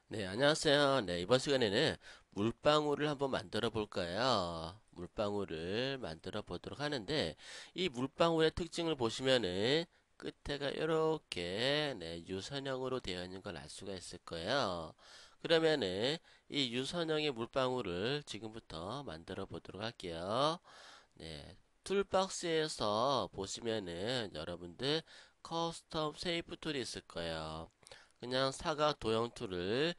네, 안녕하세요. 네, 이번 시간에는 물방울을 한번 만들어 볼까요? 물방울을 만들어 보도록 하는데, 이 물방울의 특징을 보시면은 끝에가 이렇게 유선형으로 되어 있는 걸 알 수가 있을 거예요. 그러면은 이 유선형의 물방울을 지금부터 만들어 보도록 할게요. 네, 툴박스에서 보시면은 여러분들 커스텀 세이프 툴이 있을 거예요. 그냥 사각 도형 툴을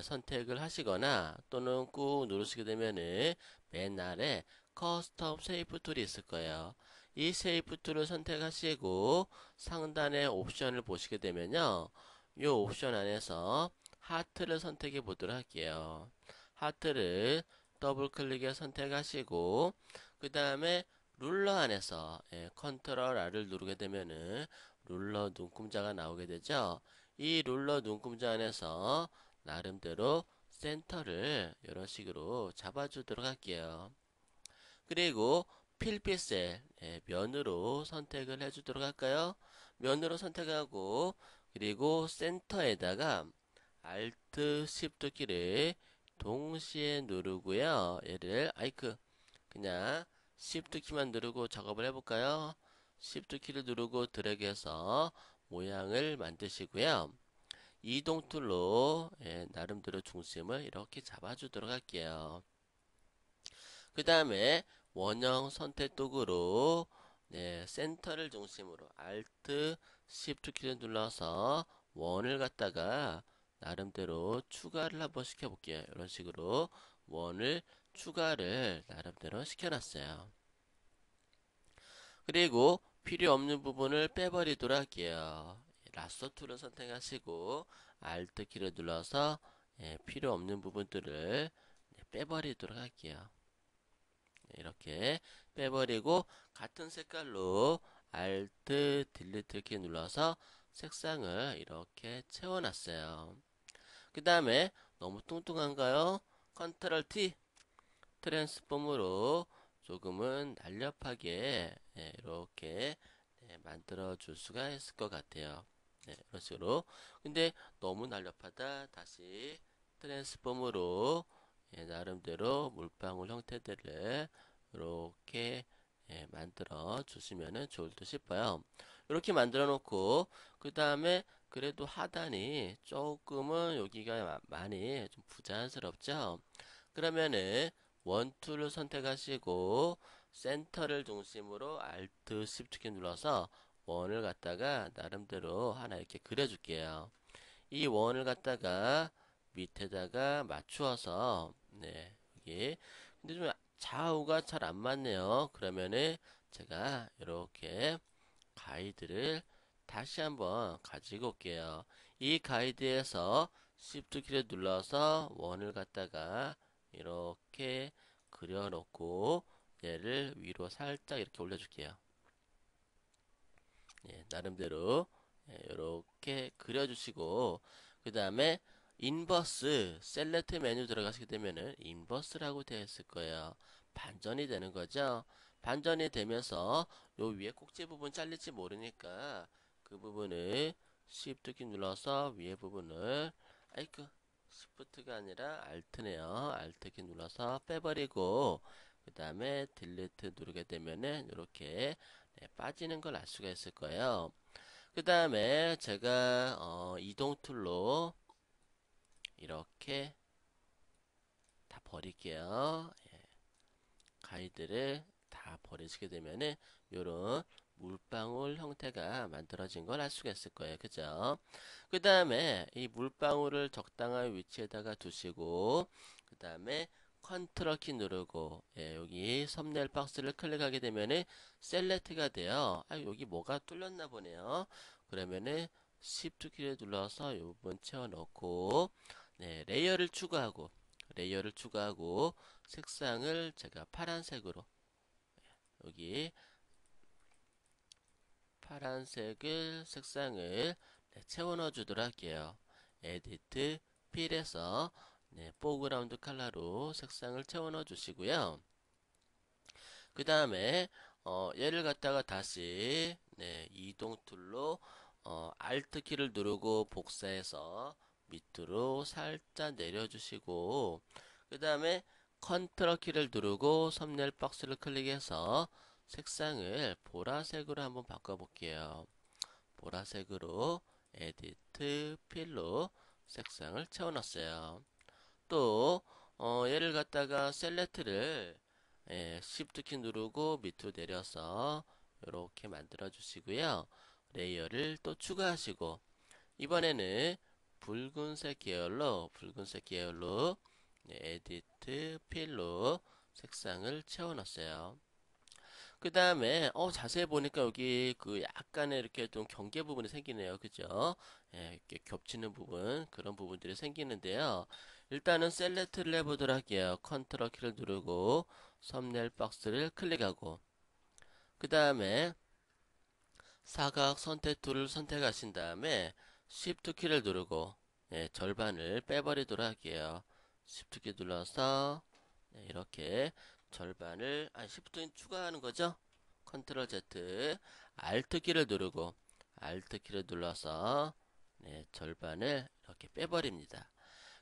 선택을 하시거나 또는 꾹 누르시게 되면은 맨 아래 커스텀 세이프 툴이 있을 거예요. 이 세이프 툴을 선택하시고 상단의 옵션을 보시게 되면요. 이 옵션 안에서 하트를 선택해 보도록 할게요. 하트를 더블 클릭해 선택하시고 그 다음에 룰러 안에서 컨트롤 R을 누르게 되면은 룰러 눈금자가 나오게 되죠. 이 룰러 눈금자 안에서 나름대로 센터를 이런 식으로 잡아주도록 할게요. 그리고 필피셀 면으로 선택을 해주도록 할까요? 면으로 선택하고 그리고 센터에다가 Alt Shift 키를 동시에 누르고요. 얘를 아이크 그냥 Shift 키만 누르고 작업을 해볼까요? Shift 키를 누르고 드래그해서 모양을 만드시고요. 이동 툴로 나름대로 중심을 이렇게 잡아주도록 할게요. 그 다음에 원형 선택 도구로 센터를 중심으로 Alt Shift 키를 눌러서 원을 갖다가 나름대로 추가를 한번 시켜볼게요. 이런 식으로 원을 추가를 나름대로 시켜놨어요. 그리고 필요 없는 부분을 빼버리도록 할게요. 라sso 툴을 선택하시고 Alt 키를 눌러서 필요 없는 부분들을 빼버리도록 할게요. 이렇게 빼버리고 같은 색깔로 Alt 딜리트 키 눌러서 색상을 이렇게 채워놨어요. 그 다음에 너무 뚱뚱한가요? 컨트롤 T 트랜스폼으로 조금은 날렵하게 이렇게 만들어 줄 수가 있을 것 같아요. 이런 식으로. 근데 너무 날렵하다. 다시 트랜스폼으로 나름대로 물방울 형태들을 이렇게 만들어 주시면 좋을 듯 싶어요. 이렇게 만들어 놓고 그 다음에 그래도 하단이 조금은 여기가 많이 좀 부자연스럽죠. 그러면은 원툴을 선택하시고 센터를 중심으로 Alt Shift 키 눌러서 원을 갖다가 나름대로 하나 이렇게 그려줄게요. 이 원을 갖다가 밑에다가 맞추어서 여기 근데 좀 좌우가 잘 안 맞네요. 그러면은 제가 이렇게 가이드를 다시 한번 가지고 올게요. 이 가이드에서 Shift 키를 눌러서 원을 갖다가 이렇게 그려놓고 얘를 위로 살짝 이렇게 올려줄게요. 나름대로 이렇게 그려주시고 그 다음에 인버스 셀렉트 메뉴 들어가시게 되면은 인버스라고 되어 있을 거예요. 반전이 되는 거죠. 반전이 되면서 요 위에 꼭지 부분 잘릴지 모르니까 그 부분을 Shift 키 눌러서 위에 부분을 아이쿠 Shift가 아니라 Alt네요. Alt 키 눌러서 빼버리고 그 다음에 딜리트 누르게 되면은 이렇게 빠지는 걸 알 수가 있을 거예요. 그 다음에 제가 이동 툴로 이렇게 다 버릴게요. 가이드를 다 버리시게 되면은 요런 물방울 형태가 만들어진 걸 알 수가 있을 거예요. 그죠? 그 다음에 이 물방울을 적당한 위치에다가 두시고 그 다음에 컨트롤 키 누르고 여기 썸네일 박스를 클릭하게 되면은 셀렉트가 돼요. 아, 여기 뭐가 뚫렸나 보네요. 그러면은 Shift 키를 눌러서 이 부분 채워 넣고 레이어를 추가하고 색상을 제가 파란색으로 여기 파란색을 색상을 채워 넣어 주도록 할게요. 에디트 필에서 포그라운드 컬러로 색상을 채워 넣어 주시고요. 그 다음에 얘를 갖다가 다시 이동 툴로 Alt 키를 누르고 복사해서 밑으로 살짝 내려주시고 그 다음에 컨트롤 키를 누르고 썸네일 박스를 클릭해서 색상을 보라색으로 한번 바꿔볼게요. 보라색으로 에디트 필로 색상을 채워놨어요. 또 얘를 갖다가 셀렉트를 Shift 키 누르고 밑으로 내려서 이렇게 만들어 주시고요. 레이어를 또 추가하시고 이번에는 붉은색 계열로 에디트 필로 색상을 채워놨어요. 그 다음에 자세히 보니까 여기 그 약간의 이렇게 좀 경계 부분이 생기네요. 그죠? 이렇게 겹치는 부분 그런 부분들이 생기는데요. 일단은 셀렉트를 해보도록 할게요. 컨트롤 키를 누르고 썸네일 박스를 클릭하고 그 다음에 사각 선택 툴을 선택하신 다음에 Shift 키를 누르고 절반을 빼버리도록 할게요. Shift 키 눌러서 이렇게 절반을 Shift 추가하는 거죠. 컨트롤 Z Alt 키를 누르고 Alt 키를 눌러서 절반을 이렇게 빼버립니다.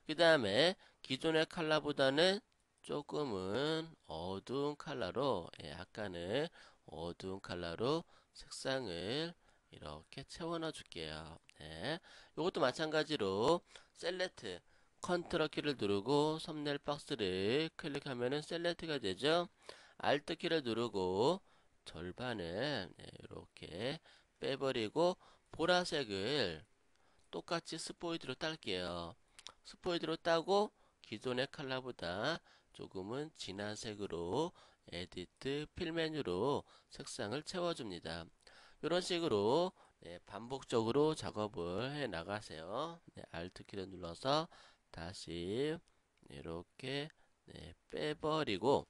그 다음에 기존의 컬러보다는 조금은 어두운 컬러로 약간은 어두운 컬러로 색상을 이렇게 채워넣어 줄게요. 네. 이것도 마찬가지로 셀렉트 컨트롤 키를 누르고 썸네일 박스를 클릭하면은 셀렉트가 되죠. Alt 키를 누르고 절반을 이렇게 빼버리고 보라색을 똑같이 스포이드로 딸게요. 스포이드로 따고 기존의 컬러보다 조금은 진한 색으로 에디트 필 메뉴로 색상을 채워줍니다. 이런 식으로 반복적으로 작업을 해 나가세요. Alt 키를 눌러서 다시 이렇게 빼버리고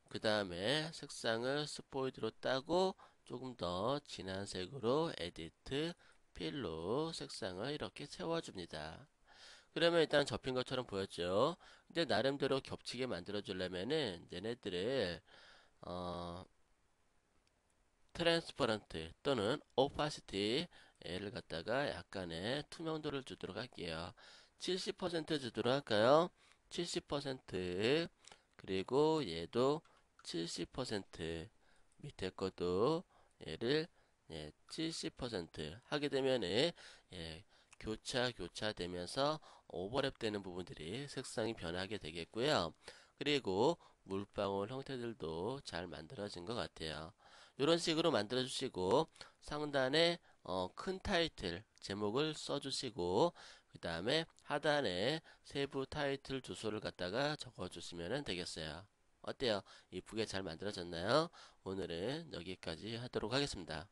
그 다음에 색상을 스포이드로 따고 조금 더 진한 색으로 에디트 필로 색상을 이렇게 채워줍니다. 그러면 일단 접힌 것처럼 보였죠. 근데 나름대로 겹치게 만들어 주려면은 얘네들을 어, 트랜스퍼런트 또는 오파시티를 갖다가 약간의 투명도를 주도록 할게요. 70% 주도록 할까요? 70% 그리고 얘도 70% 밑에 것도 얘를 70% 하게 되면은 교차되면서 오버랩 되는 부분들이 색상이 변하게 되겠고요. 그리고 물방울 형태들도 잘 만들어진 것 같아요. 이런 식으로 만들어 주시고 상단에 큰 타이틀 제목을 써 주시고 그 다음에 하단에 세부 타이틀 주소를 갖다가 적어 주시면 되겠어요. 어때요? 이쁘게 잘 만들어졌나요? 오늘은 여기까지 하도록 하겠습니다.